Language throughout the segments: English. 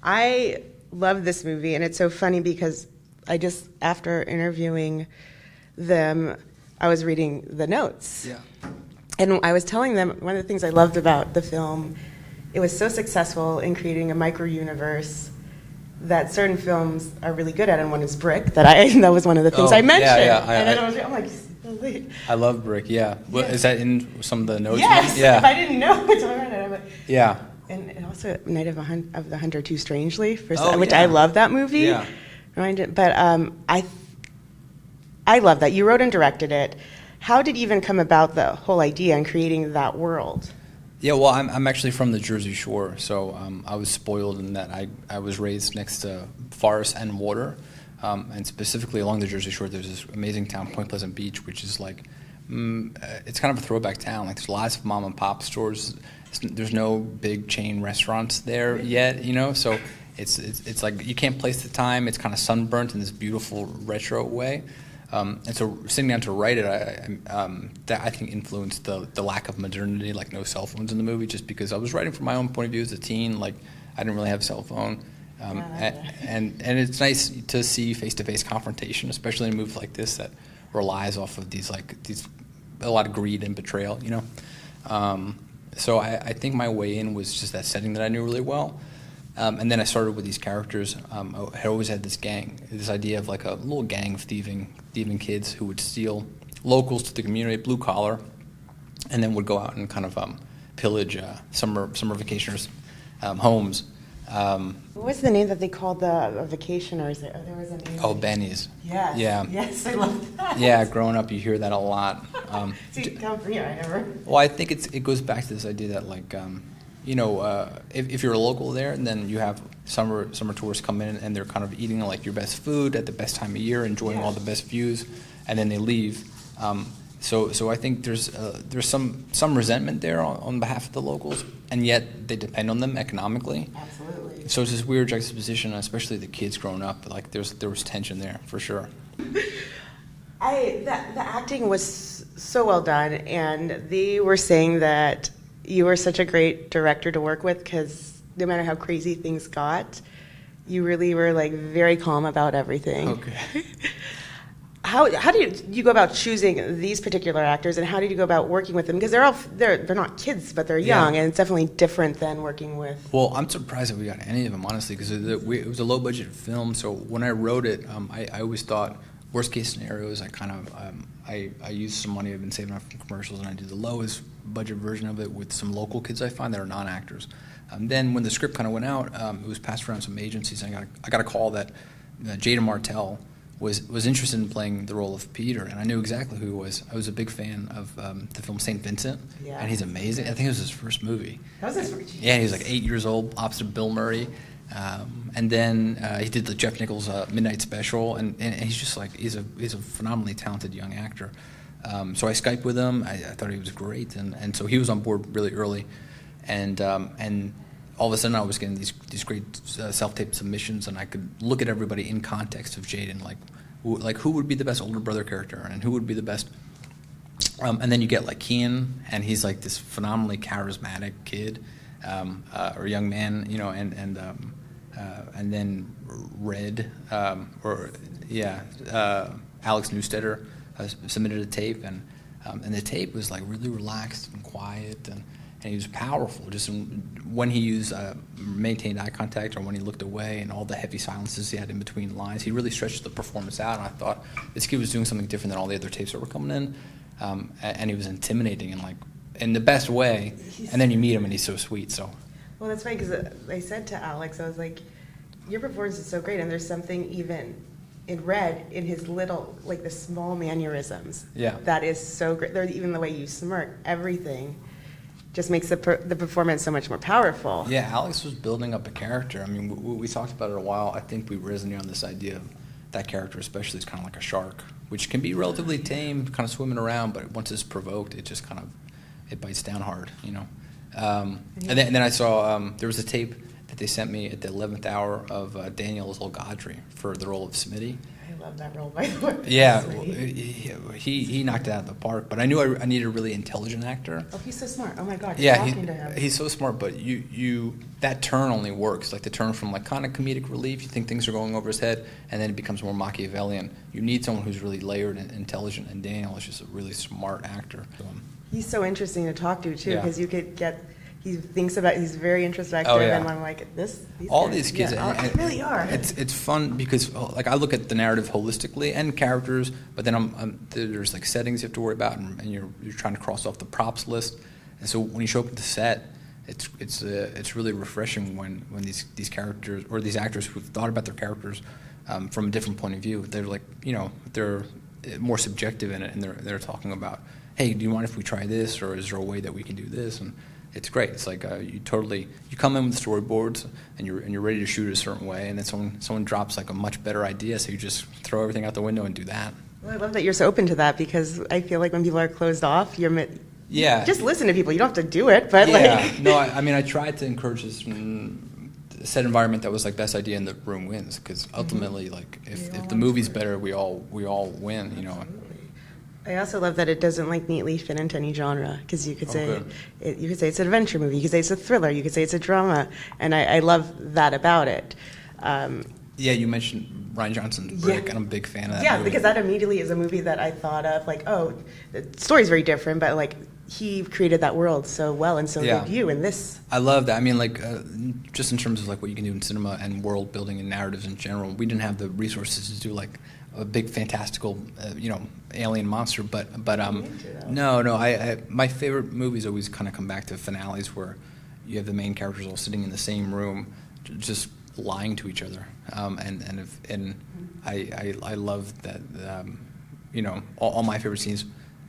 I love this movie, and it's so funny because after interviewing them, I was reading the notes. Yeah. And I was telling them one of the things I loved about the film, it was so successful in creating a micro-universe that certain films are really good at, and one is Brick, that was one of the things I mentioned. I'm like, really? I love Brick, yeah. Well, is that in some of the notes? Yes, yeah. If I didn't know it, I'm like, yeah. And also Night of the Hunter Too Strangely, which yeah. I love that movie. Yeah. But I love that. You wrote and directed it. How did you even come about the whole idea and creating that world? Yeah, well, I'm actually from the Jersey Shore, so I was spoiled in that I was raised next to forest and water, and specifically along the Jersey Shore, there's this amazing town, Point Pleasant Beach, which is like, it's kind of a throwback town. Like, there's lots of mom and pop stores. There's no big chain restaurants there yet, so it's like you can't place the time. It's kind of sunburnt in this beautiful retro way. And so sitting down to write it, that I think influenced the lack of modernity, like no cell phones in the movie, just because I was writing from my own point of view as a teen. Like, I didn't really have a cell phone. And it's nice to see face-to-face confrontation, especially in a movie like this that relies off of these a lot of greed and betrayal, So I think my way in was just that setting that I knew really well. And then I started with these characters. I had always had this idea of like a little gang of thieving kids who would steal locals to the community, blue collar, and then would go out and kind of pillage summer vacationers' homes. What was the name that they called the vacationers? There was a name. Oh, bennies. Yes. Yeah. Yes, I love that. Yeah, growing up, you hear that a lot. See, come from here, I never. Well, I think it goes back to this idea that like. If you're a local there, and then you have summer tourists come in and they're kind of eating like your best food at the best time of year, enjoying all the best views, and then they leave. So I think there's some resentment there on behalf of the locals, and yet they depend on them economically. Absolutely. So it's this weird juxtaposition, especially the kids growing up. Like there was tension there for sure. The acting was so well done, and they were saying that you were such a great director to work with because no matter how crazy things got, you really were like very calm about everything. Okay. How did you go about choosing these particular actors, and how did you go about working with them? Because they're not kids, but they're young, and it's definitely different than working with. Well, I'm surprised that we got any of them, honestly, because it was a low budget film. So when I wrote it, I always thought worst case scenarios. I kind of I used some money I've been saving up from commercials, and I did the lowest budget version of it with some local kids I find that are non-actors. Then when the script kind of went out, it was passed around some agencies, and I got a call that Jada Martell was interested in playing the role of Peter, and I knew exactly who he was. I was a big fan of the film St. Vincent, and he's amazing. I think it was his first movie. That was his first? Yeah, he was like 8 years old, opposite Bill Murray. And then he did the Jeff Nichols Midnight Special, and he's just like he's a phenomenally talented young actor. So I Skyped with him. I thought he was great, and so he was on board really early, and all of a sudden I was getting these great self-tape submissions, and I could look at everybody in context of Jaden, like who would be the best older brother character, and who would be the best. And then you get like Kean, and he's like this phenomenally charismatic kid or young man, and then Red Alex Newstetter submitted a tape, and the tape was like really relaxed and quiet, and he was powerful. Just when he maintained eye contact, or when he looked away, and all the heavy silences he had in between lines, he really stretched the performance out. And I thought this kid was doing something different than all the other tapes that were coming in, and he was intimidating and like in the best way. And then you meet him, and he's so sweet. So. Well, that's funny because I said to Alex, I was like, "Your performance is so great, and there's something even in Red in his little, like the small mannerisms. Yeah. That is so great. Even the way you smirk, everything." Just makes the performance so much more powerful. Yeah, Alex was building up a character. I mean, we talked about it a while. I think we resonate on this idea of that character, especially, is kind of like a shark, which can be relatively tame, kind of swimming around, but once it's provoked, it just kind of it bites down hard, And then I saw there was a tape that they sent me at the 11th hour of Daniel Zolgadri for the role of Smitty. I I love that role, by the way. Yeah, Smitty. he knocked it out of the park. But I knew I needed a really intelligent actor. Oh, he's so smart. Oh my God, Yeah, talking to him. he's so smart. But that turn only works. Like the turn from like kind of comedic relief, you think things are going over his head, and then it becomes more Machiavellian. You need someone who's really layered and intelligent. And Daniel is just a really smart actor. He's so interesting to talk to too, Yeah. because you could get. He's very introspective, Oh, yeah. and I'm like, All these kids, they really are. It's fun because like I look at the narrative holistically and characters, but then there's like settings you have to worry about, and you're trying to cross off the props list, and so when you show up at the set, it's really refreshing when these characters or these actors who've thought about their characters from a different point of view. They're like they're more subjective in it, and they're talking about, hey, do you mind if we try this, or is there a way that we can do this? And it's great. It's like you come in with storyboards and you're ready to shoot it a certain way, and then someone drops like a much better idea, so you just throw everything out the window and do that. Well, I love that you're so open to that, because I feel like when people are closed off, just listen to people. You don't have to do it, but No, I mean I tried to encourage this set environment that was like best idea in the room wins, because ultimately like if the movie's better, we all win. I also love that it doesn't like neatly fit into any genre, because you could say it's an adventure movie, you could say it's a thriller, you could say it's a drama, and I love that about it. Yeah, you mentioned Rian Johnson's Brick, and I'm a big fan of that. Yeah, movie. because that immediately is a movie that I thought of like, oh, the story's very different, but like he created that world so well, and so did you in this. I love that. I mean, like just in terms of like what you can do in cinema and world building and narratives in general, we didn't have the resources to do like a big fantastical, alien monster. But no. I my favorite movies always kind of come back to finales where you have the main characters all sitting in the same room, just lying to each other. And I love that. All my favorite scenes.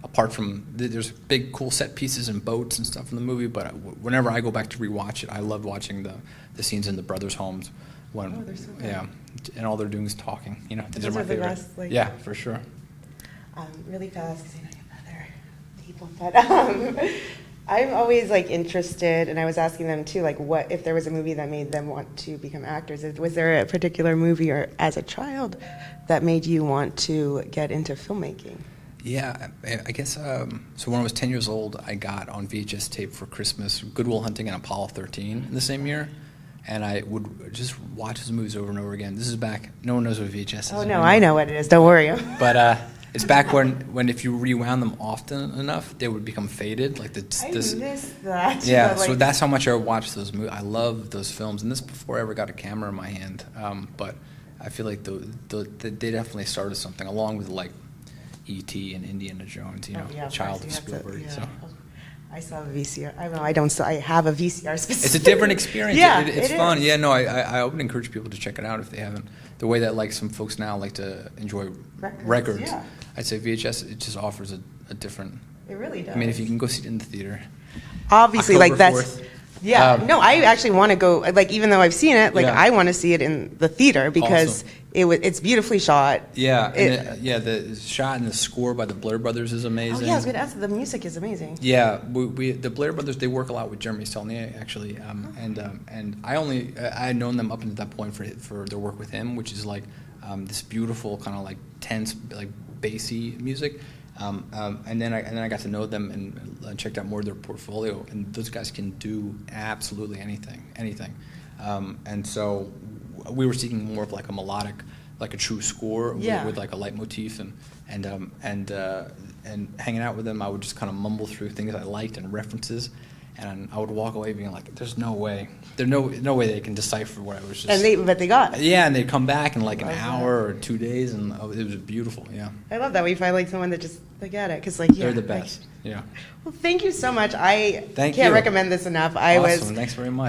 Apart from there's big cool set pieces and boats and stuff in the movie, but whenever I go back to rewatch it, I love watching the scenes in the brothers' homes when they're so good. and all they're doing is talking. These Those are my are the favorite. best, Yeah, for sure. Really fast, because you have other people, but I'm always like interested, and I was asking them too, like what if there was a movie that made them want to become actors? Was there a particular movie or as a child that made you want to get into filmmaking? Yeah, I guess, so when I was 10 years old, I got on VHS tape for Christmas Good Will Hunting and Apollo 13 in the same year, and I would just watch those movies over and over again. This is back, no one knows what VHS is. Oh, no, I know what it is, don't worry. But it's back when if you rewound them often enough, they would become faded. Like I missed that. Yeah, but, so that's how much I would watch those movies. I love those films, and this before I ever got a camera in my hand. But I feel like they definitely started something, along with like E.T. and Indiana Jones, child of Spielberg. Yeah. So I saw a VCR. I have a VCR specifically. it's a different experience. Yeah, it's it fun. is. Yeah, no, I would encourage people to check it out if they haven't. The way that like some folks now like to enjoy records. Yeah. I'd say VHS, it just offers a different. It really does. I mean, if you can go see it in the theater. Obviously, October like that's. 4th. Yeah, no, I actually want to go. Like, even though I've seen it, like Yeah. I want to see it in the theater because Awesome. it's beautifully shot. Yeah, the shot and the score by the Blair Brothers is amazing. Oh yeah, I was going to ask. The music is amazing. Yeah, the Blair Brothers, they work a lot with Jeremy Saulnier actually, and I had known them up until that point for their work with him, which is like this beautiful kind of like tense like bassy music. And then I got to know them and checked out more of their portfolio, and those guys can do absolutely anything. And so we were seeking more of like a melodic, like a true score with like a leitmotif, and hanging out with them, I would just kind of mumble through things I liked and references. And I would walk away being like, "There's no way. There's no way they can decipher what I was just." But they got it. Yeah, and they'd come back in like an hour or 2 days, and it was beautiful. Yeah. I love that we find like someone that just they get it because like They're the best. Yeah. Well, thank you so much. I Thank can't you. recommend this enough. Awesome. Thanks very much.